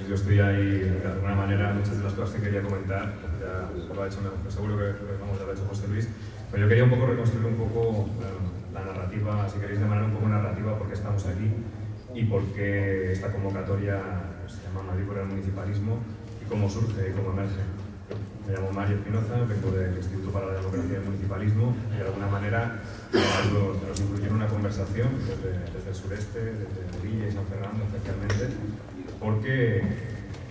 yo estoy ahí, de alguna manera, muchas de las cosas que quería comentar, ya lo ha hecho, seguro que ya lo ha hecho José Luis, pero yo quería un poco reconstruir un poco la narrativa, si queréis de manera un poco narrativa, por qué estamos aquí y por qué esta convocatoria se llama Madrid por el municipalismo y cómo surge y cómo emerge. Me llamo Mario Espinoza, vengo del Instituto para la Democracia y el Municipalismo y de alguna manera nos incluye en una conversación desde el sureste, desde Melilla y San Fernando especialmente, porque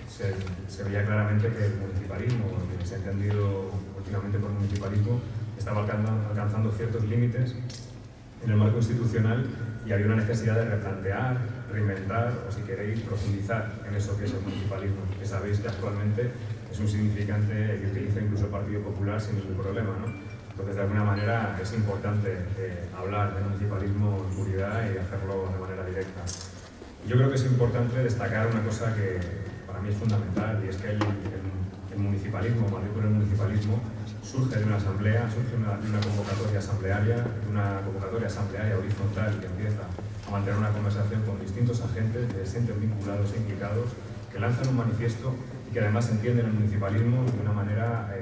se veía claramente que el municipalismo, lo que se ha entendido últimamente por municipalismo, estaba alcanzando ciertos límites en el marco institucional y había una necesidad de replantear, reinventar o, si queréis, profundizar en eso que es el municipalismo, que sabéis que actualmente es un significante que utiliza incluso el Partido Popular sin ningún problema, ¿no? Entonces, de alguna manera, es importante hablar del municipalismo en puridad y hacerlo de manera directa. Yo creo que es importante destacar una cosa que para mí es fundamental, y es que el municipalismo, Madrid por el municipalismo, surge de una asamblea, surge de una convocatoria asamblearia, horizontal, que empieza a mantener una conversación con distintos agentes que se sienten vinculados e implicados, que lanzan un manifiesto y que además entienden el municipalismo de una manera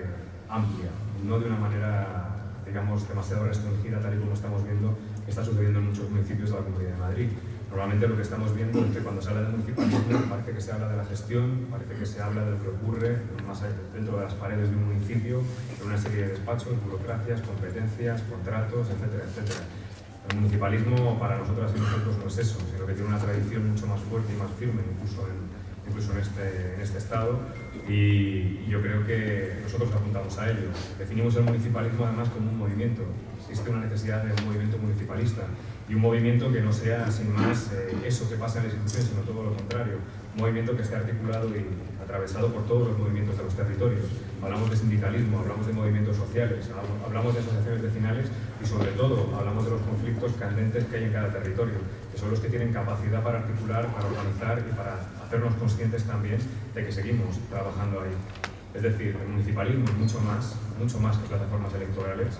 amplia, no de una manera, digamos, demasiado restringida, tal y como estamos viendo que está sucediendo en muchos municipios de la Comunidad de Madrid. Normalmente lo que estamos viendo es que cuando se habla de municipalismo parece que se habla de la gestión, parece que se habla de lo que ocurre más dentro de las paredes de un municipio, de una serie de despachos, burocracias, competencias, contratos, etcétera, etcétera. El municipalismo para nosotras y nosotros no es eso, sino que tiene una tradición mucho más fuerte y más firme, incluso en este estado, y yo creo que nosotros apuntamos a ello. Definimos el municipalismo además como un movimiento. Existe una necesidad de un movimiento municipalista y un movimiento que no sea, sin más, eso que pasa en las instituciones, sino todo lo contrario. Un movimiento que esté articulado y atravesado por todos los movimientos de los territorios. Hablamos de sindicalismo, hablamos de movimientos sociales, hablamos de asociaciones vecinales y, sobre todo, hablamos de los conflictos candentes que hay en cada territorio, que son los que tienen capacidad para articular, para organizar y para hacernos conscientes también de que seguimos trabajando ahí. Es decir, el municipalismo es mucho más que plataformas electorales.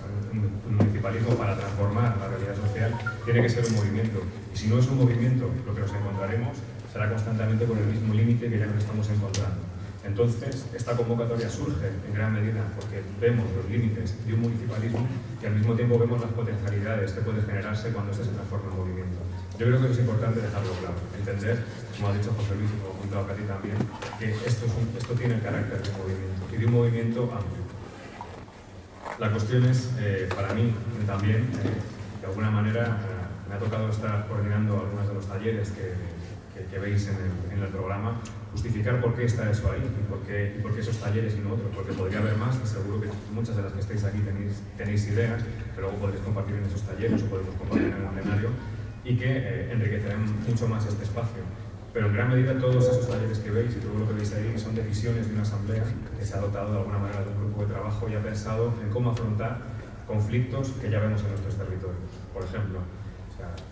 El municipalismo, para transformar la realidad social, tiene que ser un movimiento. Y si no es un movimiento, lo que nos encontraremos será constantemente con el mismo límite que ya nos estamos encontrando. Entonces, esta convocatoria surge en gran medida porque vemos los límites de un municipalismo y al mismo tiempo vemos las potencialidades que puede generarse cuando este se transforma en movimiento. Yo creo que es importante dejarlo claro, entender, como ha dicho José Luis y como ha comentado Katy también, que esto tiene el carácter de un movimiento y de un movimiento amplio. La cuestión es, para mí también, de alguna manera, me ha tocado estar coordinando algunos de los talleres que veis en el programa, justificar por qué está eso ahí y por qué esos talleres y no otros, porque podría haber más y seguro que muchas de las que estáis aquí tenéis ideas que luego podréis compartir en esos talleres o podemos compartir en el plenario y que enriquecerán mucho más este espacio. Pero en gran medida todos esos talleres que veis y todo lo que veis ahí son decisiones de una asamblea que se ha dotado de alguna manera de un grupo de trabajo y ha pensado en cómo afrontar conflictos que ya vemos en nuestros territorios. Por ejemplo,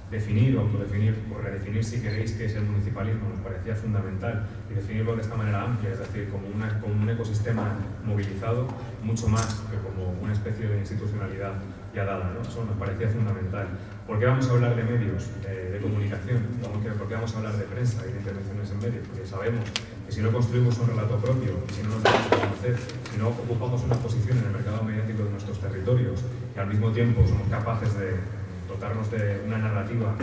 definir o autodefinir o redefinir, si queréis, qué es el municipalismo nos parecía fundamental y definirlo de esta manera amplia, es decir, como un ecosistema movilizado, mucho más que como una especie de institucionalidad ya dada, ¿no? Eso nos parecía fundamental. ¿Por qué vamos a hablar de medios de comunicación? ¿Por qué vamos a hablar de prensa y de intervenciones en medios? Porque sabemos que si no construimos un relato propio, si no nos damos a conocer, si no ocupamos una posición en el mercado mediático de nuestros territorios y al mismo tiempo somos capaces de dotarnos de una narrativa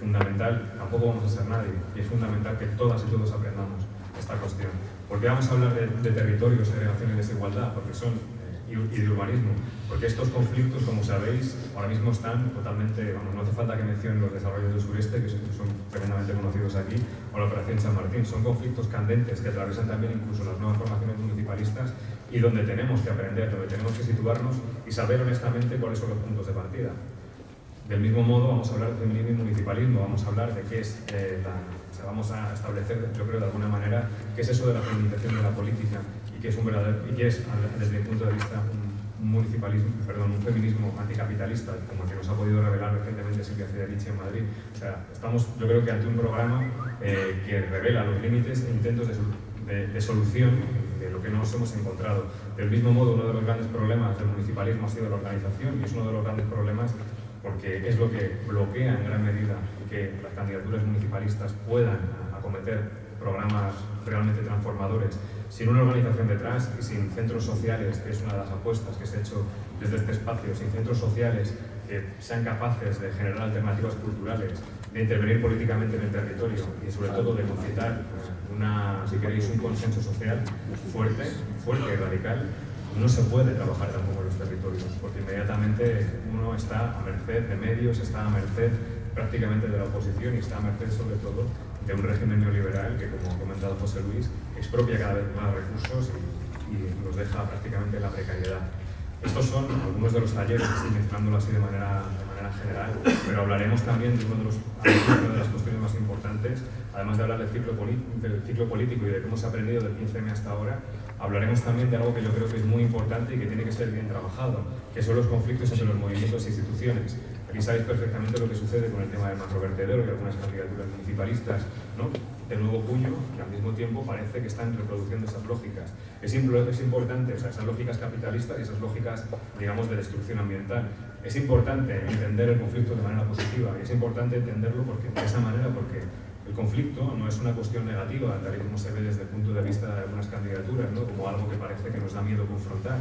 fundamental, tampoco vamos a ser nadie. Y es fundamental que todas y todos aprendamos esta cuestión. ¿Por qué vamos a hablar de territorios, segregación y desigualdad? Porque y de urbanismo. Porque estos conflictos, como sabéis, ahora mismo están totalmente, no hace falta que mencionen los desarrollos del sureste, que son tremendamente conocidos aquí, o la Operación San Martín. Son conflictos candentes que atravesan también incluso las nuevas formaciones municipalistas y donde tenemos que aprender, donde tenemos que situarnos y saber honestamente cuáles son los puntos de partida. Del mismo modo, vamos a hablar de feminismo y municipalismo, vamos a hablar de qué es vamos a establecer, yo creo de alguna manera, qué es eso de la feminización de la política y qué es desde mi punto de vista un feminismo anticapitalista, como el que nos ha podido revelar recientemente Silvia Federici en Madrid. O sea, estamos, yo creo que ante un programa que revela los límites e intentos de solución de lo que nos hemos encontrado. Del mismo modo, uno de los grandes problemas del municipalismo ha sido la organización y es uno de los grandes problemas porque es lo que bloquea en gran medida que las candidaturas municipalistas puedan acometer programas realmente transformadores, sin una organización detrás y sin centros sociales, que es una de las apuestas que se ha hecho desde este espacio, sin centros sociales que sean capaces de generar alternativas culturales, de intervenir políticamente en el territorio y sobre todo de concitar si queréis, un consenso social fuerte y radical, no se puede trabajar tampoco en los territorios, porque inmediatamente uno está a merced de medios, está a merced prácticamente de la oposición y está a merced sobre todo de un régimen neoliberal que, como ha comentado José Luis, expropia cada vez más recursos y nos deja prácticamente en la precariedad. Estos son algunos de los talleres, así mezclándolo así de manera general, pero hablaremos también de una de las cuestiones más importantes, además de hablar del ciclo político y de cómo se ha aprendido del 15M hasta ahora. Hablaremos también de algo que yo creo que es muy importante y que tiene que ser bien trabajado, que son los conflictos entre los movimientos e instituciones. Aquí sabéis perfectamente lo que sucede con el tema del macrovertedero y algunas candidaturas municipalistas, ¿no?, de nuevo cuño, que al mismo tiempo parece que están reproduciendo esas lógicas. Es importante, o sea, esas lógicas capitalistas y esas lógicas, digamos, de destrucción ambiental. Es importante entender el conflicto de manera positiva y es importante entenderlo de esa manera porque el conflicto no es una cuestión negativa, tal y como se ve desde el punto de vista de algunas candidaturas, ¿no?, como algo que parece que nos da miedo confrontar.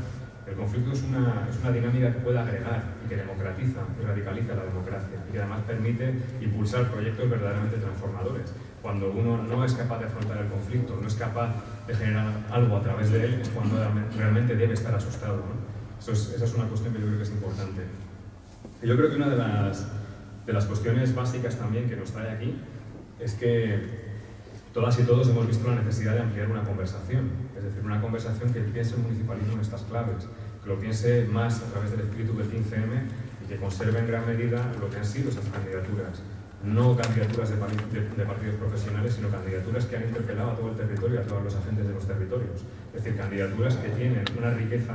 El conflicto es una dinámica que puede agregar y que democratiza y radicaliza la democracia y que además permite impulsar proyectos verdaderamente transformadores. Cuando uno no es capaz de afrontar el conflicto, no es capaz de generar algo a través de él, es cuando realmente debe estar asustado, ¿no? Esa es una cuestión que yo creo que es importante. Y yo creo que una de las cuestiones básicas también que nos trae aquí es que todas y todos hemos visto la necesidad de ampliar una conversación, es decir, una conversación que piense el municipalismo en estas claves, que lo piense más a través del espíritu del 15M y que conserve en gran medida lo que han sido esas candidaturas. No candidaturas de partidos profesionales, sino candidaturas que han interpelado a todo el territorio, a todos los agentes de los territorios. Es decir, candidaturas que tienen una riqueza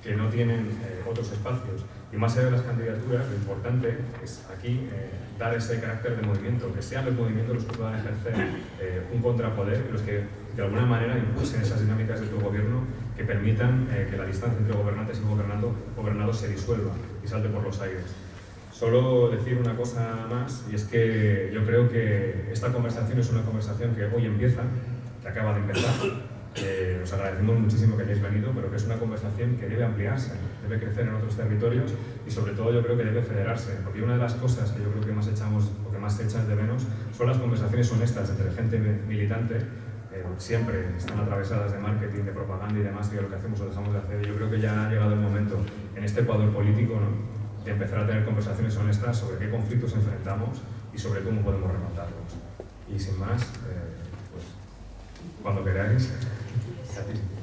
que no tienen otros espacios. Y más allá de las candidaturas, lo importante es aquí dar ese carácter de movimiento, que sean los movimientos los que puedan ejercer un contrapoder y los que de alguna manera impulsen esas dinámicas de tu gobierno que permitan que la distancia entre gobernantes y gobernados se disuelva y salte por los aires. Solo decir una cosa más, y es que yo creo que esta conversación es una conversación que hoy empieza, que acaba de empezar. Os agradecemos muchísimo que hayáis venido, pero que es una conversación que debe ampliarse, debe crecer en otros territorios y sobre todo yo creo que debe federarse, porque una de las cosas que yo creo que más echamos o que más se echan de menos son las conversaciones honestas entre gente militante. Siempre están atravesadas de marketing, de propaganda y demás, que lo que hacemos o dejamos de hacer. Yo creo que ya ha llegado el momento en este Ecuador político, ¿no?, de empezar a tener conversaciones honestas sobre qué conflictos enfrentamos y sobre cómo podemos remontarlos. Y sin más, pues cuando queráis. Gracias.